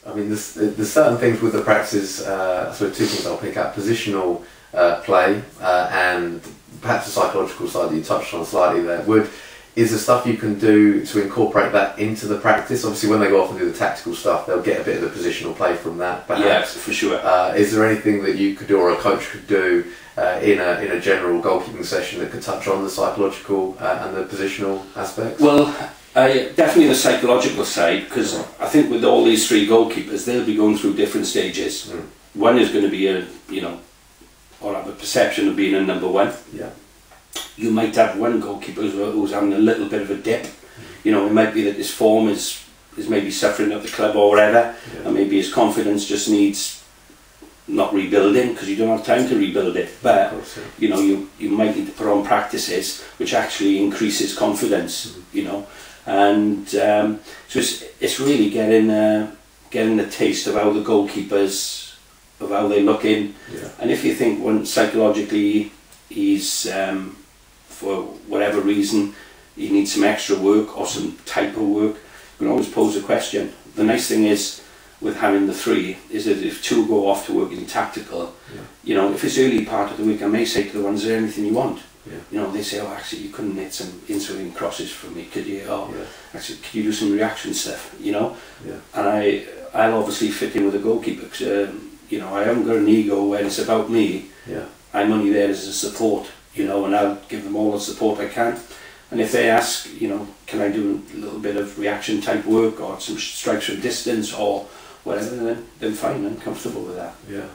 I mean, there's certain things with the practices, sort of two things I'll pick up: positional play and perhaps the psychological side that you touched on slightly there. Is there stuff you can do to incorporate that into the practice? Obviously, when they go off and do the tactical stuff, they'll get a bit of the positional play from that, perhaps. Yes, for sure. Is there anything that you could do, or a coach could do, in a general goalkeeping session that could touch on the psychological and the positional aspects? Well, definitely the psychological side, because I think with all these three goalkeepers, they'll be going through different stages. One is going to be or have a perception of being a number one. Yeah. You might have one goalkeeper who's having a little bit of a dip. You know, it might be that his form is maybe suffering at the club or whatever, and maybe his confidence just needs not rebuilding, because you don't have time to rebuild it. But you know, you might need to put on practices which actually increases confidence. You know, and so it's really getting a taste of how the goalkeepers, of how they look in. And if you think when psychologically he's for whatever reason he needs some extra work or some type of work, you can always pose a question. The nice thing is with having the three is that if two go off to work in tactical, you know, if it's early part of the week, I may say to the ones, is there anything you want? You know, they say, oh, actually, you couldn't hit some insulin crosses for me, could you? Or actually, could you do some reaction stuff? You know, and I'll obviously fit in with the goalkeeper, because you know, I haven't got an ego when it's about me. I'm only there as a support, you know, and I'll give them all the support I can. And if they ask, you know, can I do a little bit of reaction type work or some strikes from distance or whatever, then fine, I'm comfortable with that.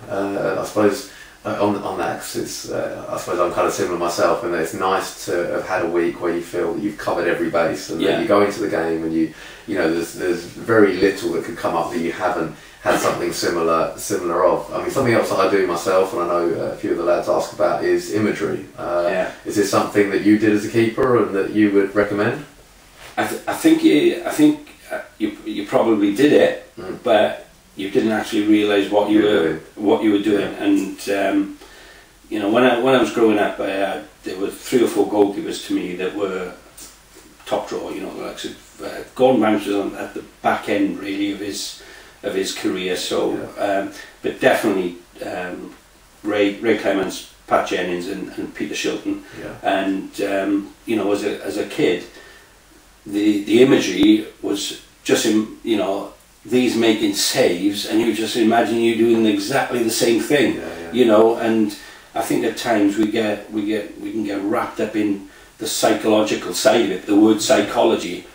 I suppose on that, cause it's, I suppose I'm kind of similar myself, and it's nice to have had a week where you feel that you've covered every base, and then you go into the game and you know, there's very little that could come up that you haven't had something similar of. I mean, something else that I do myself, and I know a few of the lads ask about, is imagery. Is this something that you did as a keeper and that you would recommend? I think you probably did it, but you didn't actually realise what you were doing. And you know, when I was growing up, there were 3 or 4 goalkeepers to me that were top draw. You know, like Gordon Banks was at the back end really of his career. So, but definitely Ray Clements, Pat Jennings, and Peter Shilton. And you know, as a kid, the imagery was just you know, these making saves, and you just imagine you doing exactly the same thing. You know, and I think at times we can get wrapped up in the psychological side of it, the word psychology,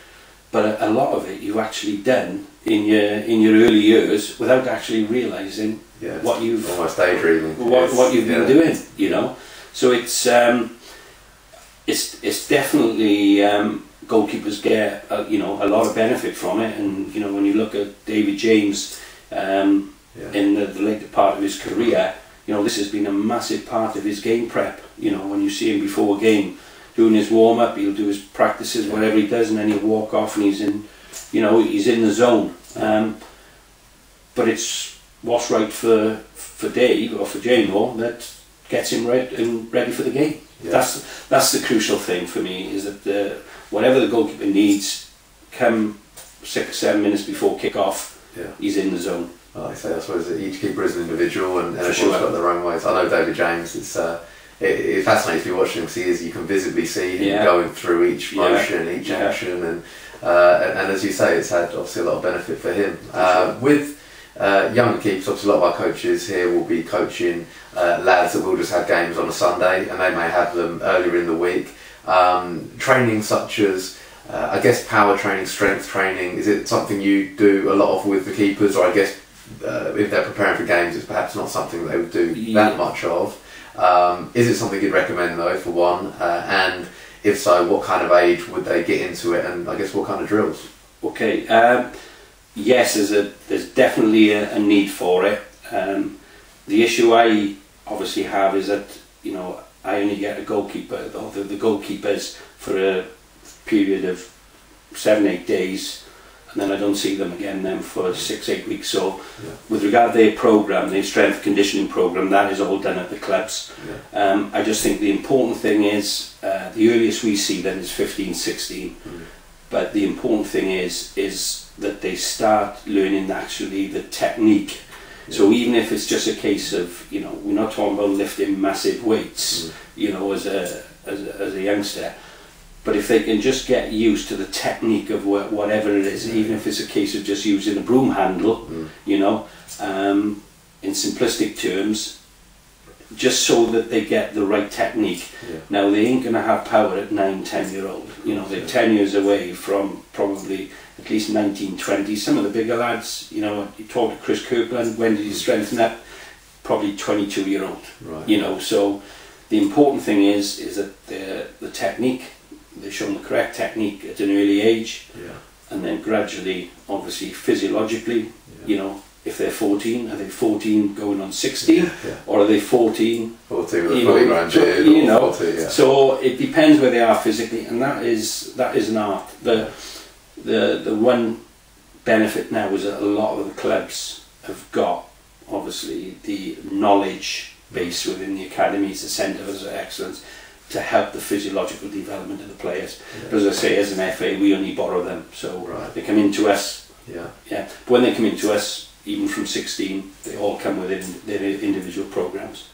but a lot of it you've actually done in your early years without actually realising what you've almost daydreaming what you've been doing. You know, so it's definitely goalkeepers get you know, a lot of benefit from it. And you know, when you look at David James in the later part of his career, you know, this has been a massive part of his game prep. You know, when you see him before a game doing his warm-up, he'll do his practices, whatever he does, and then he'll walk off and he's in, you know, he's in the zone. But it's what's right for Dave or for Jamo that gets him ready for the game. That's the crucial thing for me, is that whatever the goalkeeper needs, come 6 or 7 minutes before kick-off, he's in the zone. Like I say, I suppose that each keeper is an individual, and everyone's got their own ways. I know David James, it fascinates me watching him, because you can visibly see him going through each motion, each action, and as you say, it's had obviously a lot of benefit for him. With younger keepers, obviously a lot of our coaches here will be coaching lads that will just have games on a Sunday, and they may have them earlier in the week. Training such as I guess power training, strength training, is it something you do a lot of with the keepers, or I guess if they're preparing for games, it's perhaps not something they would do that much of? Is it something you'd recommend though, for one? And if so, what kind of age would they get into it, and I guess what kind of drills? Okay, yes, there's definitely a need for it. The issue I obviously have is that, you know, I only get a goalkeeper, or the goalkeepers, for a period of 7-8 days, and then I don't see them again then for 6-8 weeks. So with regard to their programme, their strength conditioning programme, that is all done at the clubs. I just think the important thing is the earliest we see them is 15, 16. But the important thing is that they start learning actually the technique. So even if it's just a case of, you know, we're not talking about lifting massive weights, you know, as a youngster, but if they can just get used to the technique of whatever it is, even if it's a case of just using a broom handle, you know, in simplistic terms, just so that they get the right technique. Now they ain't going to have power at 9-10-year-old, you know, they're 10 years away from probably at least 19-20. Some of the bigger lads, you know, you talk to Chris Kirkland, when did he strengthen up? Probably 22-year-old, you know. So the important thing is that the technique, they're shown the correct technique at an early age, and then gradually, obviously physiologically, you know, if they're 14, are they 14 going on 16, or are they 14 with a fully grown beard, you know, 40, so it depends where they are physically, and that is an art. The one benefit now is that a lot of the clubs have got, obviously, the knowledge base within the academies, the centres of excellence, to help the physiological development of the players. But as I say, as an FA, we only borrow them, so they come into us. But when they come into us, even from 16, they all come within their individual programmes.